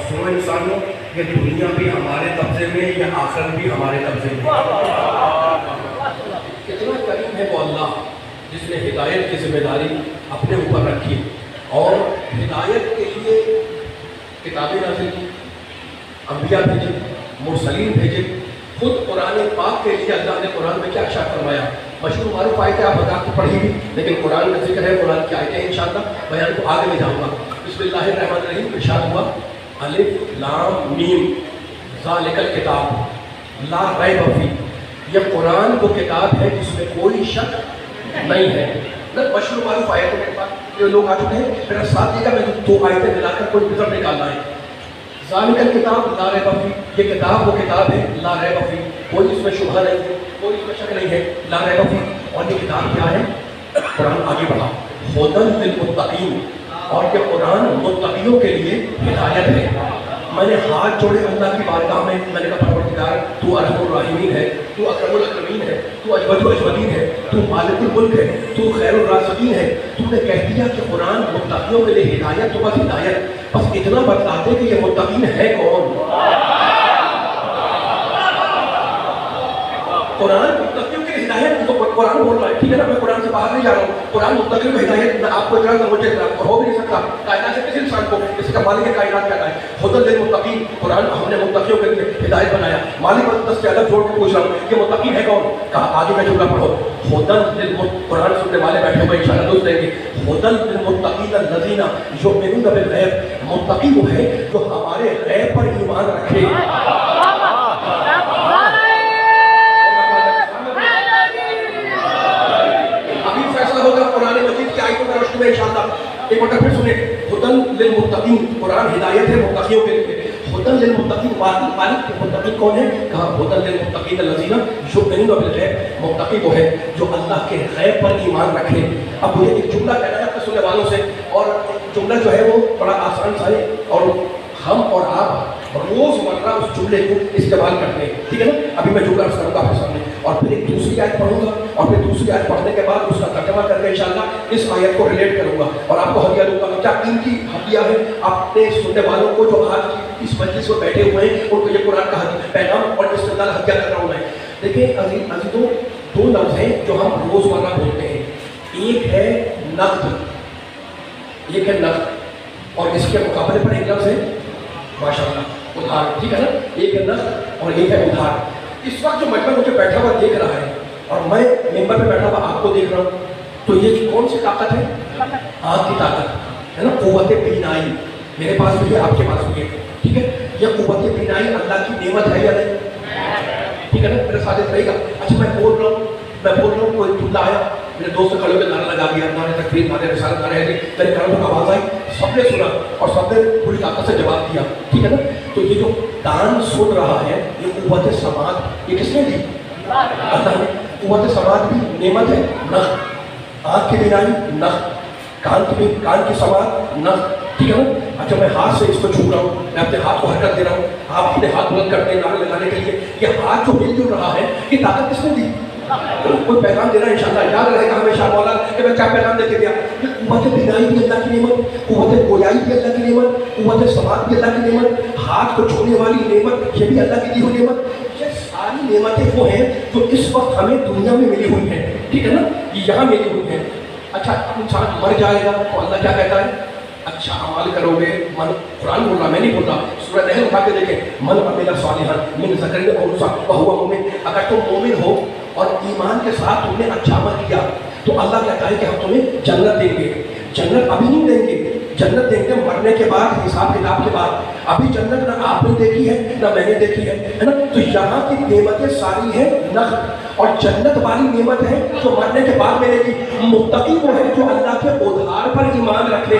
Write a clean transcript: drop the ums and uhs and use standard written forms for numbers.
سنو انسانوں، یہ دنیا بھی ہمارے قبضے میں، یہ آخرت بھی ہمارے قبضے میں۔ کتنا کریم ہے وہ اللہ جس نے ہدایت کی ذمہ داری اپنے اوپر رکھی اور ہدایت کے لیے کتابیں نازل کی، انبیاء بھیجے، مرسلین بھیجے۔ خود قرآن پاک کے لیے اللہ نے قرآن میں کیا ارشاد فرمایا؟ مشہور معروف آیتیں آپ بتا کے پڑھی بھی، لیکن قرآن کا ذکر ہے، قرآن کی آیتیں انشاءاللہ بیان کو آگے لے جاؤں گا۔ بسم اللہ الرحمن الرحیم ارشاد ہوا، الف لام میم ذالک الکتاب لا ریب فیہ، یہ قرآن وہ کتاب ہے جس میں کوئی شک نہیں ہے۔ مشہور معروف آیتیں میرے پاس جو لوگ آ چکے ہیں، میرا ساتھ دے گا، میں دو آیتیں ملا کر کوئی نظر نکالنا ہے۔ ذالک الکتاب لا ریب فیہ، یہ کتاب وہ کتاب ہے لا ریب فیہ، کوئی اس میں شبہ نہیں ہے، کوئی اس میں شک نہیں ہے، لا ریب فیہ۔ اور یہ کتاب کیا ہے؟ قرآن آگے بڑھا، ھدی للمتقین، اور یہ قرآن متقیوں کے لیے ہدایت ہے۔ میں نے ہاتھ جوڑے اللہ کی بارگاہ میں نے کہا پروردگار تو ارحم الراحمین ہے، تو اکرم الاکرمین ہے، تو اجود الاجودین ہے، تو مالک الملک ہے، تو خیر الرازقین ہے۔ تو نے کہہ دیا کہ قرآن متقیوں کے لیے ہدایت، تو بس ہدایت، بس اتنا بتا دے کہ یہ متقین ہے کون؟ قرآن متقیوں کے لیے ہدایت، تو قرآن بول رہا ہے، ٹھیک ہے نا، میں قرآن سے باہر نہیں جا رہا ہوں۔ قرآن متقیوں کو ہدایت، نہ آپ کو اتنا نہ مجھے اتنا، اور ہو بھی نہیں سکتا کائنات سے کسی انسان کو، اس کا مالک کائنات کہتا ہے ھدی للمتقین۔ قرآن ہم نے متقیوں کے لیے ہدایت بنایا۔ مالک مقدس سے الگ جوڑ کے پوچھ رہا ہوں، یہ متقین ہے کون؟ کہا آگے کا جملہ پڑھو، ھدی للمتقین، قرآن سننے والے بیٹھے ہوئے انشاءاللہ دوست دیں گے، ھدی للمتقین الذین یؤمنون بالغیب، متقی وہ ہے جو ہمارے غیب پر ایمان رکھے۔ قرآن مجید کی آیتوں کا روشنی میں انشاءاللہ ایک بار پھر سنیں، ھدی للمتقین، قرآن ہدایت ہے متقیوں کے لیے۔ ھدی للمتقین، مالک متقین کون ہے؟ کہا ھدی للمتقین الذین یؤمنون بالغیب، متقی وہ ہے جو اللہ کے غیب پر ایمان رکھے۔ اب مجھے ایک جملہ کہنا ہے اپنے سننے والوں سے، اور جملہ جو ہے وہ بڑا آسان سا ہے، اور ہم اور آپ روز مرہ اس جملے کو استعمال کرتے ہیں، ٹھیک ہے نا؟ ابھی میں جملہ رکھ کروں گا آپ کے سامنے، اور پھر ایک دوسری آیت پڑھوں گا، اور پھر دوسری آیت پڑھنے کے بعد اس کا ترجمہ کر کے انشاءاللہ اس آیت کو ریلیٹ کروں گا، اور آپ کو ہدیہ دوں گا۔ کیا قیمتی ہدیہ ہے اپنے سننے والوں کو جو آج اس مجلس میں بیٹھے ہوئے ہیں، ان کو یہ قرآن کا پیغام اور استقبال ہدیہ کر رہا ہوں میں۔ دیکھیں عزیزوں، دو لفظ ہیں جو ہم روز مرہ بولتے ہیں، ایک ہے نقد، ایک ہے نقد، اور اس کے مقابلے پر ایک لفظ ہے ماشاءاللہ ادھار، ٹھیک ہے نا؟ ایک ہے نقد اور ایک ہے ادھار۔ اس وقت جو مجمع مجھے بیٹھا ہوا دیکھ رہا ہے اور میں ممبر پہ بیٹھا ہوا آپ کو دیکھ رہا ہوں، تو یہ کون سی طاقت ہے؟ آنکھ کی طاقت ہے نا، قوت بینائی، میرے پاس بھی ہے، آپ کے پاس بھی ہے، ٹھیک ہے؟ یہ قوت بینائی اللہ کی نعمت ہے یا نہیں؟ ٹھیک ہے نا؟ میرے ساتھ رہے گا۔ اچھا میں بول رہا ہوں کوئی جملہ آیا، میرے دوست کھڑے ہو کے نعرہ لگا دیا، نعرے تکبیر، نعرے رسالت، نعرے حیدری، میرے کانوں تک آواز آئی، سب نے سنا اور سب نے پوری طاقت سے جواب دیا، ٹھیک ہے نا؟ تو یہ جو کان سن رہا ہے، یہ قوت سماعت، یہ کس نے دی؟ اللہ نے۔ قوت سماعت بھی نعمت ہے، نقد، آنکھ کی بینائی نقد، کان کی سماعت نقد، ٹھیک ہے نا؟ اچھا میں ہاتھ سے اس کو چھو رہا ہوں، میں اپنے ہاتھ کو حرکت دے رہا ہوں، آپ اپنے ہاتھ بلند کرتے ہیں نعرے لگانے کے لیے، یہ ہاتھ جو ہل جل رہا ہے، یہ طاقت کس نے دی؟ کوئی پیغام دینا انشاءاللہ یاد رہے گا ہمیشہ مولا کہ میں کیا پیغام دے کے گیا۔ قوت بینائی بھی اللہ کی نعمت، قوت گویائی بھی اللہ کی نعمت، قوت سماعت بھی اللہ کی نعمت، ہاتھ کو چھونے والی نعمت یہ بھی اللہ کی دی ہوئی نعمت۔ یہ ساری نعمتیں وہ ہیں جو اس وقت ہمیں دنیا میں ملی ہوئی ہیں، ٹھیک ہے نا؟ یہ یہاں ملی ہوئی ہیں۔ اچھا انسان مر جائے گا تو اللہ کیا کہتا ہے؟ اچھا عمل کرو گے، من، قرآن بول رہا، میں نہیں بول رہا، سورہ نحل اٹھا کے دیکھیں، من عمل صالحا من ذکر او انثی وہو مؤمن، اگر تم مومن ہو اور ایمان کے ساتھ تم نے اچھا عمل کیا تو اللہ کہتا ہے کہ ہم تمہیں جنت دیں گے۔ جنت ابھی نہیں دیں گے، جنت دیں گے مرنے کے بعد، حساب کتاب کے بعد۔ ابھی جنت نہ آپ نے دیکھی ہے نہ میں نے دیکھی ہے نا؟ تو یہاں کی نعمتیں ساری ہیں نقد، اور جنت والی نعمت ہے جو مرنے کے بعد ملے گی۔ متقی وہ ہے جو اللہ کے ادھار پر ایمان رکھے۔